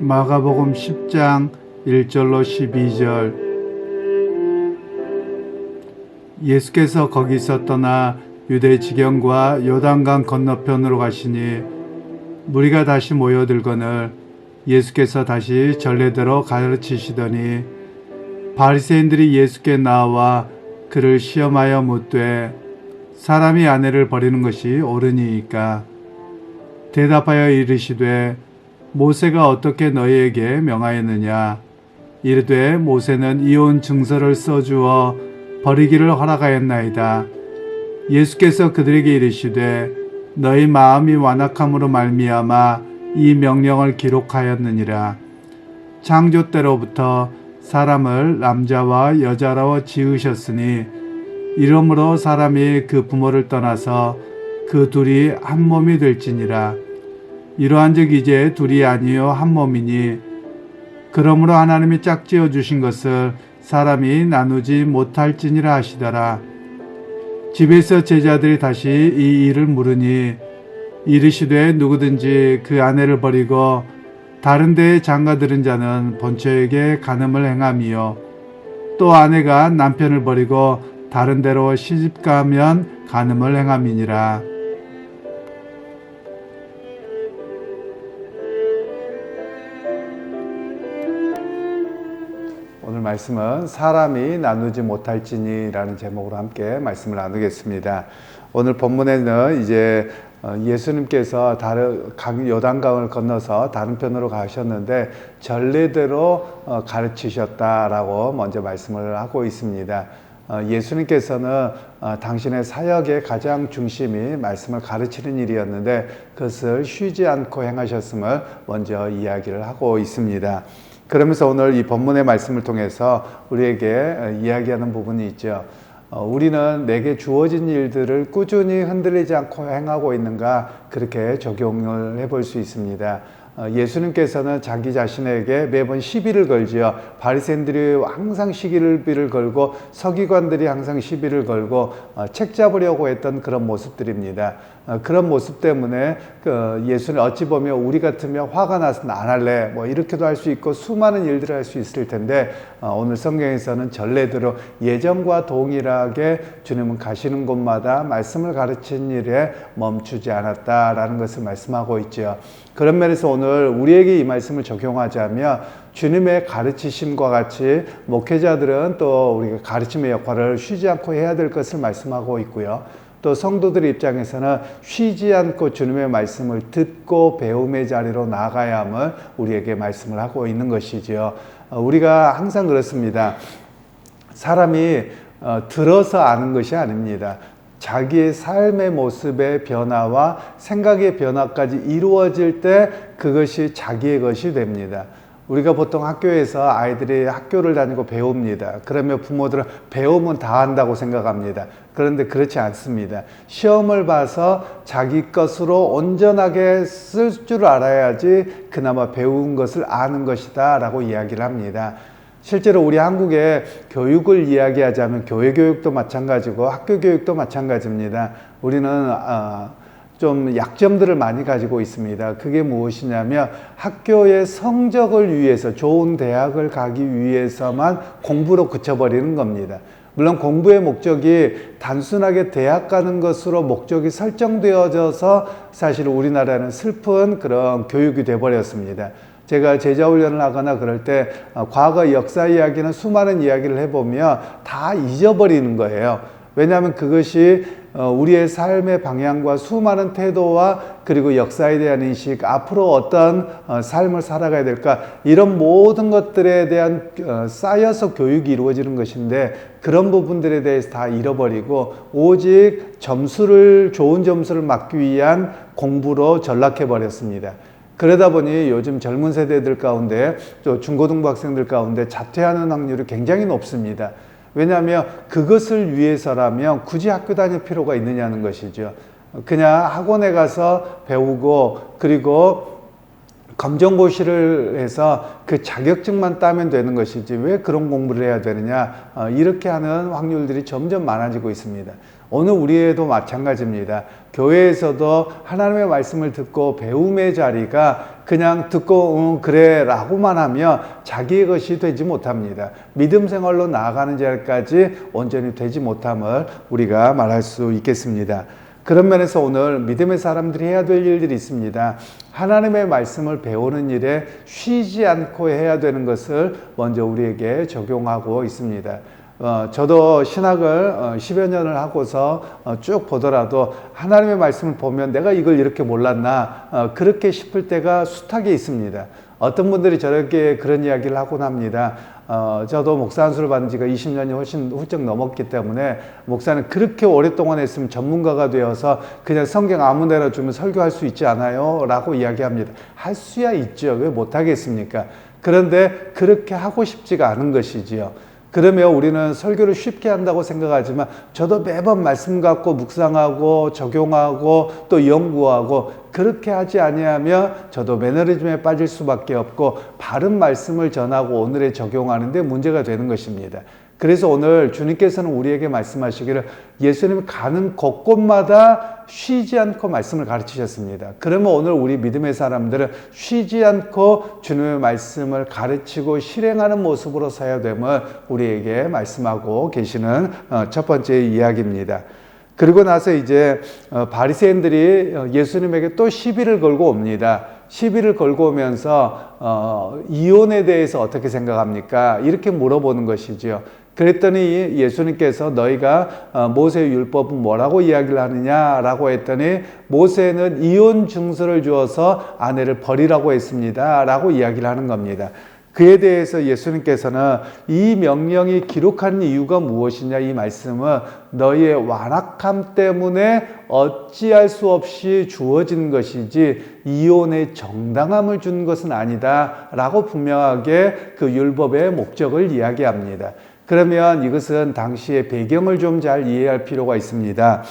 마가복음 10장 1절로 12절. 예수께서 거기서 떠나 유대 지경과 요단강 건너편으로 가시니 무리가 다시 모여들거늘 예수께서 다시 전례대로 가르치시더니 바리새인들이 예수께 나와 그를 시험하여 묻되 사람이 아내를 버리는 것이 옳으니이까? 대답하여 이르시되 모세가 어떻게 너희에게 명하였느냐? 이르되 모세는 이혼 증서를 써주어 버리기를 허락하였나이다. 예수께서 그들에게 이르시되 너희 마음이 완악함으로 말미암아 이 명령을 기록하였느니라. 창조 때로부터 사람을 남자와 여자로 지으셨으니 이러므로 사람이 그 부모를 떠나서 그 둘이 한 몸이 될지니라. 이러한즉 이제 둘이 아니요 한 몸이니 그러므로 하나님이 짝지어 주신 것을 사람이 나누지 못할지니라 하시더라. 집에서 제자들이 다시 이 일을 물으니 이르시되 누구든지 그 아내를 버리고 다른 데에 장가들은 자는 본처에게 간음을 행함이요 또 아내가 남편을 버리고 다른 데로 시집가면 간음을 행함이니라. 오늘 말씀은 사람이 나누지 못할지니라는 제목으로 함께 말씀을 나누겠습니다. 오늘 본문에는 이제 예수님께서 요단강을 건너서 다른 편으로 가셨는데 전례대로 가르치셨다라고 먼저 말씀을 하고 있습니다. 예수님께서는 당신의 사역의 가장 중심이 말씀을 가르치는 일이었는데 그것을 쉬지 않고 행하셨음을 먼저 이야기를 하고 있습니다. 그러면서 오늘 이 본문의 말씀을 통해서 우리에게 이야기하는 부분이 있죠. 우리는 내게 주어진 일들을 꾸준히 흔들리지 않고 행하고 있는가, 그렇게 적용을 해볼 수 있습니다. 예수님께서는 자기 자신에게 매번 시비를 걸지요. 바리새인들이 항상 시비를 걸고 서기관들이 항상 시비를 걸고 책 잡으려고 했던 그런 모습들입니다. 그런 모습 때문에 예수는 어찌 보면 우리 같으면 화가 나서 안 할래 뭐 이렇게도 할 수 있고 수많은 일들을 할 수 있을 텐데 오늘 성경에서는 전례대로 예전과 동일하게 주님은 가시는 곳마다 말씀을 가르치는 일에 멈추지 않았다라는 것을 말씀하고 있죠. 그런 면에서 오늘 우리에게 이 말씀을 적용하자면 주님의 가르치심과 같이 목회자들은 또 우리가 가르침의 역할을 쉬지 않고 해야 될 것을 말씀하고 있고요. 또 성도들 입장에서는 쉬지 않고 주님의 말씀을 듣고 배움의 자리로 나아가야 함을 우리에게 말씀을 하고 있는 것이지요. 우리가 항상 그렇습니다. 사람이 들어서 아는 것이 아닙니다. 자기의 삶의 모습의 변화와 생각의 변화까지 이루어질 때 그것이 자기의 것이 됩니다. 우리가 보통 학교에서 아이들이 학교를 다니고 배웁니다. 그러면 부모들은 배우면 다 한다고 생각합니다. 그런데 그렇지 않습니다. 시험을 봐서 자기 것으로 온전하게 쓸 줄 알아야지 그나마 배운 것을 아는 것이다 라고 이야기를 합니다. 실제로 우리 한국의 교육을 이야기하자면 교회 교육도 마찬가지고 학교 교육도 마찬가지입니다. 우리는 좀 약점들을 많이 가지고 있습니다. 그게 무엇이냐면 학교의 성적을 위해서 좋은 대학을 가기 위해서만 공부로 그쳐버리는 겁니다. 물론 공부의 목적이 단순하게 대학 가는 것으로 목적이 설정되어져서 사실 우리나라는 슬픈 그런 교육이 돼버렸습니다. 제가 제자훈련을 하거나 그럴 때 과거 역사 이야기는 수많은 이야기를 해보면 다 잊어버리는 거예요. 왜냐하면 그것이 우리의 삶의 방향과 수많은 태도와 그리고 역사에 대한 인식, 앞으로 어떤 삶을 살아가야 될까, 이런 모든 것들에 대한 쌓여서 교육이 이루어지는 것인데 그런 부분들에 대해서 다 잃어버리고 오직 좋은 점수를 막기 위한 공부로 전락해 버렸습니다. 그러다 보니 요즘 젊은 세대들 가운데 또 중고등부 학생들 가운데 자퇴하는 확률이 굉장히 높습니다. 왜냐하면 그것을 위해서라면 굳이 학교 다닐 필요가 있느냐는 것이죠. 그냥 학원에 가서 배우고 그리고 검정고시를 해서 그 자격증만 따면 되는 것이지 왜 그런 공부를 해야 되느냐, 이렇게 하는 확률들이 점점 많아지고 있습니다. 오늘 우리에도 마찬가지입니다. 교회에서도 하나님의 말씀을 듣고 배움의 자리가 그냥 듣고 그래 라고만 하면 자기의 것이 되지 못합니다. 믿음 생활로 나아가는 자리까지 온전히 되지 못함을 우리가 말할 수 있겠습니다. 그런 면에서 오늘 믿음의 사람들이 해야 될 일들이 있습니다. 하나님의 말씀을 배우는 일에 쉬지 않고 해야 되는 것을 먼저 우리에게 적용하고 있습니다. 저도 신학을 10여 년을 하고서 쭉 보더라도 하나님의 말씀을 보면 내가 이걸 이렇게 몰랐나, 그렇게 싶을 때가 숱하게 있습니다. 어떤 분들이 저렇게 그런 이야기를 하곤 합니다. 저도 목사 안수를 받은 지가 20년이 훨씬 훌쩍 넘었기 때문에 목사는 그렇게 오랫동안 했으면 전문가가 되어서 그냥 성경 아무 데나 주면 설교할 수 있지 않아요? 라고 이야기합니다. 할 수야 있죠. 왜 못하겠습니까? 그런데 그렇게 하고 싶지가 않은 것이지요. 그러면 우리는 설교를 쉽게 한다고 생각하지만 저도 매번 말씀 갖고 묵상하고 적용하고 또 연구하고 그렇게 하지 아니하면 저도 매너리즘에 빠질 수밖에 없고 바른 말씀을 전하고 오늘에 적용하는 데 문제가 되는 것입니다. 그래서 오늘 주님께서는 우리에게 말씀하시기를 예수님이 가는 곳곳마다 쉬지 않고 말씀을 가르치셨습니다. 그러면 오늘 우리 믿음의 사람들은 쉬지 않고 주님의 말씀을 가르치고 실행하는 모습으로 서야 됨을 우리에게 말씀하고 계시는 첫 번째 이야기입니다. 그리고 나서 이제 바리새인들이 예수님에게 또 시비를 걸고 옵니다. 시비를 걸고 오면서 이혼에 대해서 어떻게 생각합니까? 이렇게 물어보는 것이죠. 그랬더니 예수님께서 너희가 모세의 율법은 뭐라고 이야기를 하느냐라고 했더니 모세는 이혼 증서를 주어서 아내를 버리라고 했습니다 라고 이야기를 하는 겁니다. 그에 대해서 예수님께서는 이 명령이 기록한 이유가 무엇이냐, 이 말씀은 너희의 완악함 때문에 어찌할 수 없이 주어진 것이지 이혼의 정당함을 준 것은 아니다 라고 분명하게 그 율법의 목적을 이야기합니다. 그러면 이것은 당시의 배경을 좀 잘 이해할 필요가 있습니다.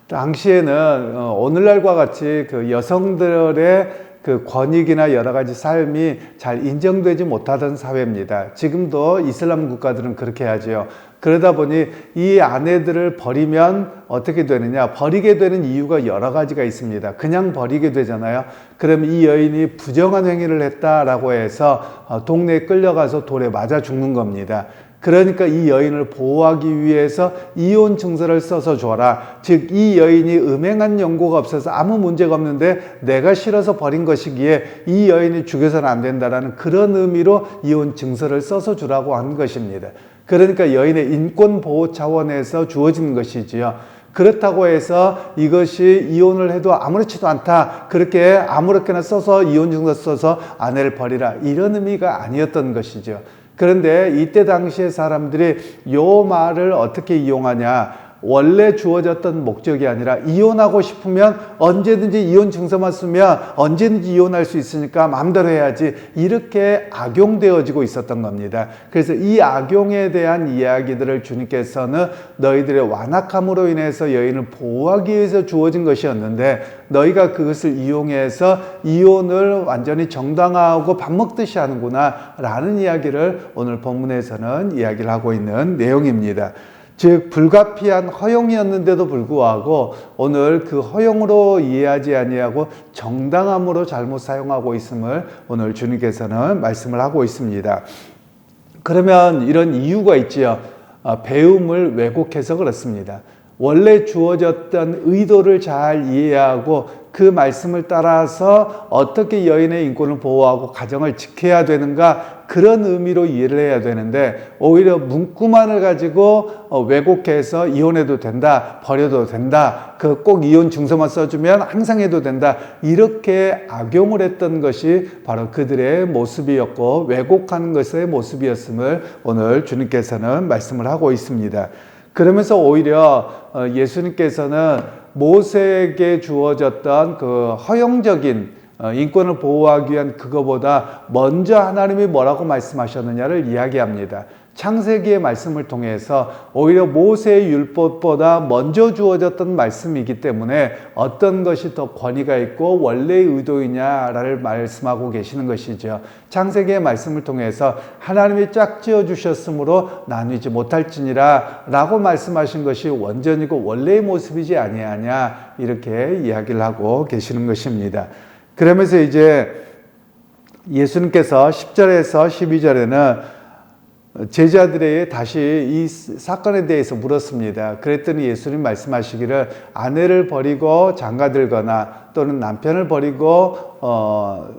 당시에는 오늘날과 같이 그 여성들의 그 권익이나 여러 가지 삶이 잘 인정되지 못하던 사회입니다. 지금도 이슬람 국가들은 그렇게 하죠. 그러다 보니 이 아내들을 버리면 어떻게 되느냐, 버리게 되는 이유가 여러 가지가 있습니다. 그냥 버리게 되잖아요. 그럼 이 여인이 부정한 행위를 했다라고 해서 동네에 끌려가서 돌에 맞아 죽는 겁니다. 그러니까 이 여인을 보호하기 위해서 이혼 증서를 써서 줘라. 즉 이 여인이 음행한 연고가 없어서 아무 문제가 없는데 내가 싫어서 버린 것이기에 이 여인이 죽여서는 안 된다라는 그런 의미로 이혼 증서를 써서 주라고 한 것입니다. 그러니까 여인의 인권 보호 차원에서 주어진 것이지요. 그렇다고 해서 이것이 이혼을 해도 아무렇지도 않다, 그렇게 아무렇게나 써서 이혼 증서 써서 아내를 버리라, 이런 의미가 아니었던 것이죠. 그런데 이때 당시의 사람들이 요 말을 어떻게 이용하냐, 원래 주어졌던 목적이 아니라 이혼하고 싶으면 언제든지 이혼 증서만 쓰면 언제든지 이혼할 수 있으니까 마음대로 해야지, 이렇게 악용되어지고 있었던 겁니다. 그래서 이 악용에 대한 이야기들을 주님께서는 너희들의 완악함으로 인해서 여인을 보호하기 위해서 주어진 것이었는데 너희가 그것을 이용해서 이혼을 완전히 정당화하고 밥 먹듯이 하는구나 라는 이야기를 오늘 본문에서는 이야기를 하고 있는 내용입니다. 즉 불가피한 허용이었는데도 불구하고 오늘 그 허용으로 이해하지 아니하고 정당함으로 잘못 사용하고 있음을 오늘 주님께서는 말씀을 하고 있습니다. 그러면 이런 이유가 있지요. 배움을 왜곡해서 그렇습니다. 원래 주어졌던 의도를 잘 이해하고 그 말씀을 따라서 어떻게 여인의 인권을 보호하고 가정을 지켜야 되는가, 그런 의미로 이해를 해야 되는데 오히려 문구만을 가지고 왜곡해서 이혼해도 된다, 버려도 된다, 그 꼭 이혼 증서만 써주면 항상 해도 된다, 이렇게 악용을 했던 것이 바로 그들의 모습이었고 왜곡하는 것의 모습이었음을 오늘 주님께서는 말씀을 하고 있습니다. 그러면서 오히려 예수님께서는 모세에게 주어졌던 그 허용적인 인권을 보호하기 위한 그거보다 먼저 하나님이 뭐라고 말씀하셨느냐를 이야기합니다. 창세기의 말씀을 통해서 오히려 모세의 율법보다 먼저 주어졌던 말씀이기 때문에 어떤 것이 더 권위가 있고 원래의 의도이냐를 말씀하고 계시는 것이죠. 창세기의 말씀을 통해서 하나님이 짝지어 주셨으므로 나누지 못할지니라 라고 말씀하신 것이 원전이고 원래의 모습이지 아니하냐, 이렇게 이야기를 하고 계시는 것입니다. 그러면서 이제 예수님께서 10절에서 12절에는 제자들에게 다시 이 사건에 대해서 물었습니다. 그랬더니 예수님 말씀하시기를 아내를 버리고 장가들거나 또는 남편을 버리고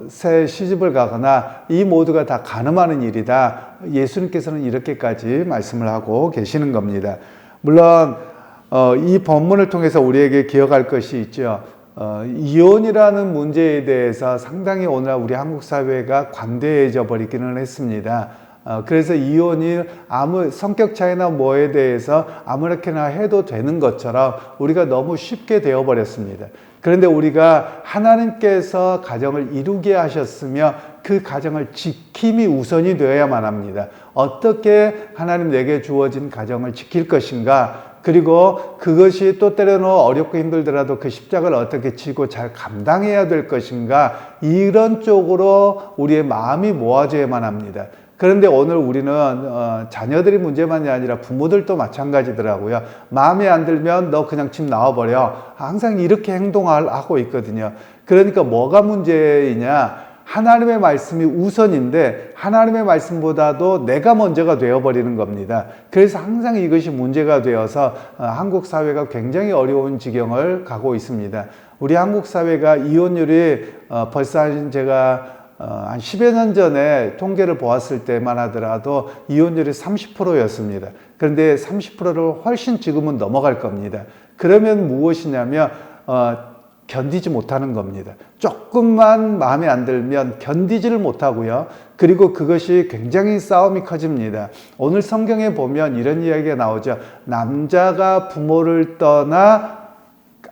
새 시집을 가거나 이 모두가 다 간음하는 일이다. 예수님께서는 이렇게까지 말씀을 하고 계시는 겁니다. 물론 이 본문을 통해서 우리에게 기억할 것이 있죠. 이혼이라는 문제에 대해서 상당히 오늘날 우리 한국 사회가 관대해져 버리기는 했습니다. 그래서 이혼이 아무 성격 차이나 뭐에 대해서 아무렇게나 해도 되는 것처럼 우리가 너무 쉽게 되어버렸습니다. 그런데 우리가 하나님께서 가정을 이루게 하셨으며 그 가정을 지킴이 우선이 되어야만 합니다. 어떻게 하나님 내게 주어진 가정을 지킬 것인가, 그리고 그것이 또 때로는 어렵고 힘들더라도 그 십자가를 어떻게 지고 잘 감당해야 될 것인가, 이런 쪽으로 우리의 마음이 모아져야만 합니다. 그런데 오늘 우리는 자녀들이 문제만이 아니라 부모들도 마찬가지더라고요. 마음에 안 들면 너 그냥 집 나와버려. 항상 이렇게 행동하고 있거든요. 그러니까 뭐가 문제이냐? 하나님의 말씀이 우선인데 하나님의 말씀보다도 내가 먼저가 되어버리는 겁니다. 그래서 항상 이것이 문제가 되어서 한국 사회가 굉장히 어려운 지경을 가고 있습니다. 우리 한국 사회가 이혼율이 벌써 제가 한 10여 년 전에 통계를 보았을 때만 하더라도 이혼율이 30%였습니다. 그런데 30%를 훨씬 지금은 넘어갈 겁니다. 그러면 무엇이냐면 견디지 못하는 겁니다. 조금만 마음에 안 들면 견디지를 못하고요. 그리고 그것이 굉장히 싸움이 커집니다. 오늘 성경에 보면 이런 이야기가 나오죠. 남자가 부모를 떠나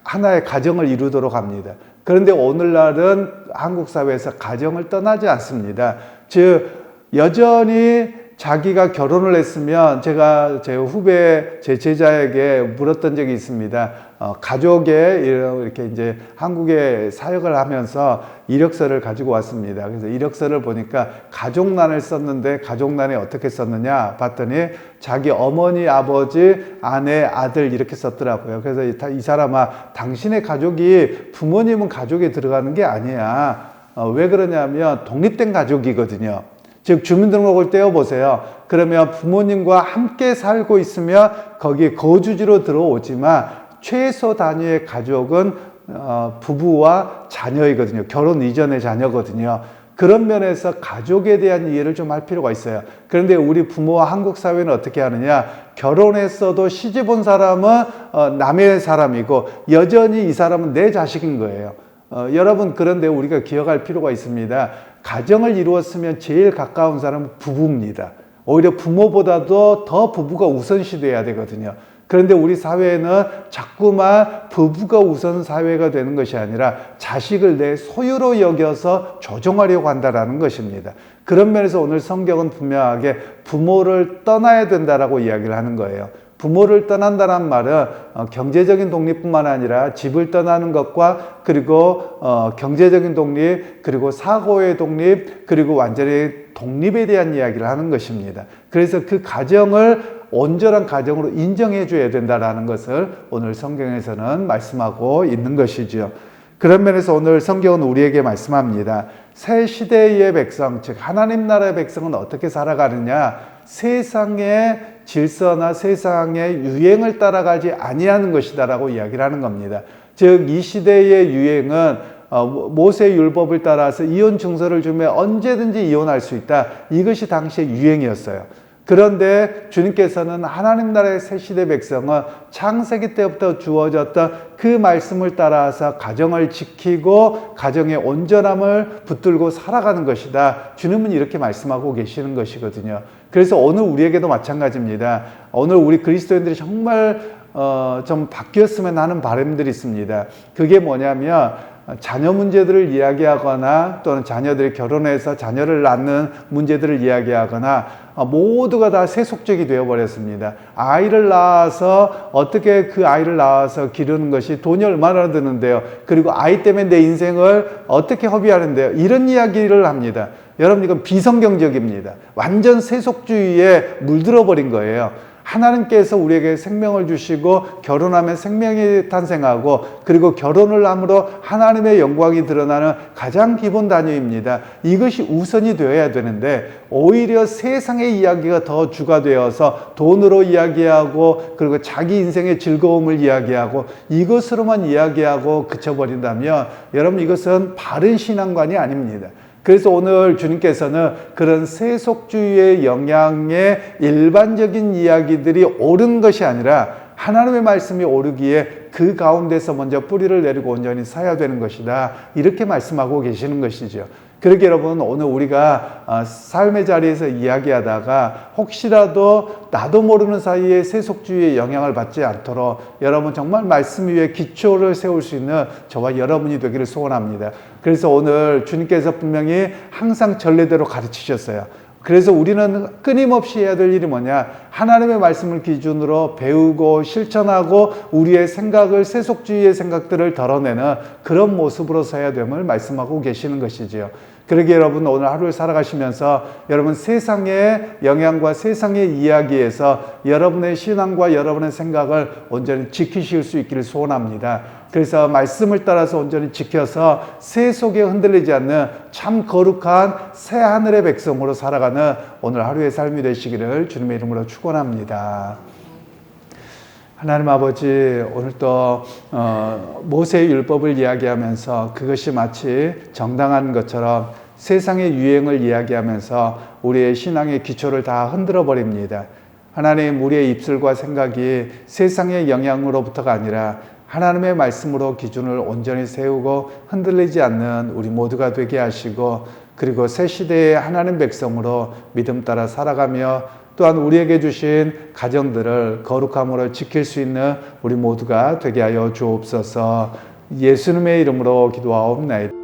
하나의 가정을 이루도록 합니다. 그런데 오늘날은 한국 사회에서 가정을 떠나지 않습니다. 즉 여전히 자기가 결혼을 했으면, 제가 제 후배, 제 제자에게 물었던 적이 있습니다. 가족에 이렇게 이제 한국에 사역을 하면서 이력서를 가지고 왔습니다. 그래서 이력서를 보니까 가족란을 썼는데 가족란에 어떻게 썼느냐 봤더니 자기 어머니, 아버지, 아내, 아들 이렇게 썼더라고요. 그래서 이 사람아, 당신의 가족이 부모님은 가족에 들어가는 게 아니야. 왜 그러냐면 독립된 가족이거든요. 즉 주민등록을 떼어보세요. 그러면 부모님과 함께 살고 있으면 거기에 거주지로 들어오지만 최소 단위의 가족은 부부와 자녀이거든요. 결혼 이전의 자녀거든요. 그런 면에서 가족에 대한 이해를 좀 할 필요가 있어요. 그런데 우리 부모와 한국 사회는 어떻게 하느냐? 결혼했어도 시집 온 사람은 남의 사람이고 여전히 이 사람은 내 자식인 거예요. 여러분, 그런데 우리가 기억할 필요가 있습니다. 가정을 이루었으면 제일 가까운 사람은 부부입니다. 오히려 부모보다도 더 부부가 우선시 돼야 되거든요. 그런데 우리 사회는 자꾸만 부부가 우선 사회가 되는 것이 아니라 자식을 내 소유로 여겨서 조종하려고 한다는 것입니다. 그런 면에서 오늘 성경은 분명하게 부모를 떠나야 된다라고 이야기를 하는 거예요. 부모를 떠난다는 말은 경제적인 독립뿐만 아니라 집을 떠나는 것과 그리고 경제적인 독립, 그리고 사고의 독립, 그리고 완전히 독립에 대한 이야기를 하는 것입니다. 그래서 그 가정을 온전한 가정으로 인정해 줘야 된다는 것을 오늘 성경에서는 말씀하고 있는 것이죠. 그런 면에서 오늘 성경은 우리에게 말씀합니다. 새 시대의 백성, 즉 하나님 나라의 백성은 어떻게 살아가느냐? 세상의 질서나 세상의 유행을 따라가지 아니하는 것이다라고 이야기를 하는 겁니다. 즉 이 시대의 유행은 모세의 율법을 따라서 이혼 증서를 주면 언제든지 이혼할 수 있다. 이것이 당시의 유행이었어요. 그런데 주님께서는 하나님 나라의 새 시대 백성은 창세기 때부터 주어졌던 그 말씀을 따라서 가정을 지키고 가정의 온전함을 붙들고 살아가는 것이다. 주님은 이렇게 말씀하고 계시는 것이거든요. 그래서 오늘 우리에게도 마찬가지입니다. 오늘 우리 그리스도인들이 정말 좀 바뀌었으면 하는 바람들이 있습니다. 그게 뭐냐면 자녀 문제들을 이야기하거나 또는 자녀들이 결혼해서 자녀를 낳는 문제들을 이야기하거나 모두가 다 세속적이 되어버렸습니다. 아이를 낳아서 어떻게 그 아이를 낳아서 기르는 것이 돈이 얼마나 드는데요. 그리고 아이 때문에 내 인생을 어떻게 허비하는데요. 이런 이야기를 합니다. 여러분, 이건 비성경적입니다. 완전 세속주의에 물들어버린 거예요. 하나님께서 우리에게 생명을 주시고 결혼하면 생명이 탄생하고 그리고 결혼을 함으로 하나님의 영광이 드러나는 가장 기본 단위입니다. 이것이 우선이 되어야 되는데 오히려 세상의 이야기가 더 주가 되어서 돈으로 이야기하고 그리고 자기 인생의 즐거움을 이야기하고 이것으로만 이야기하고 그쳐버린다면 여러분, 이것은 바른 신앙관이 아닙니다. 그래서 오늘 주님께서는 그런 세속주의의 영향에 일반적인 이야기들이 옳은 것이 아니라 하나님의 말씀이 오르기에 그 가운데서 먼저 뿌리를 내리고 온전히 사야 되는 것이다. 이렇게 말씀하고 계시는 것이죠. 그러게 여러분, 오늘 우리가 삶의 자리에서 이야기하다가 혹시라도 나도 모르는 사이에 세속주의의 영향을 받지 않도록 여러분 정말 말씀 위에 기초를 세울 수 있는 저와 여러분이 되기를 소원합니다. 그래서 오늘 주님께서 분명히 항상 전례대로 가르치셨어요. 그래서 우리는 끊임없이 해야 될 일이 뭐냐? 하나님의 말씀을 기준으로 배우고 실천하고 우리의 생각을, 세속주의의 생각들을 덜어내는 그런 모습으로 서야 됨을 말씀하고 계시는 것이지요. 그러기에 여러분, 오늘 하루를 살아가시면서 여러분 세상의 영향과 세상의 이야기에서 여러분의 신앙과 여러분의 생각을 온전히 지키실 수 있기를 소원합니다. 그래서 말씀을 따라서 온전히 지켜서 세속에 흔들리지 않는 참 거룩한 새 하늘의 백성으로 살아가는 오늘 하루의 삶이 되시기를 주님의 이름으로 축원합니다. 하나님 아버지, 오늘 또 모세의 율법을 이야기하면서 그것이 마치 정당한 것처럼 세상의 유행을 이야기하면서 우리의 신앙의 기초를 다 흔들어 버립니다. 하나님, 우리의 입술과 생각이 세상의 영향으로부터가 아니라 하나님의 말씀으로 기준을 온전히 세우고 흔들리지 않는 우리 모두가 되게 하시고 그리고 새 시대의 하나님 백성으로 믿음 따라 살아가며 또한 우리에게 주신 가정들을 거룩함으로 지킬 수 있는 우리 모두가 되게 하여 주옵소서. 예수님의 이름으로 기도하옵나이다.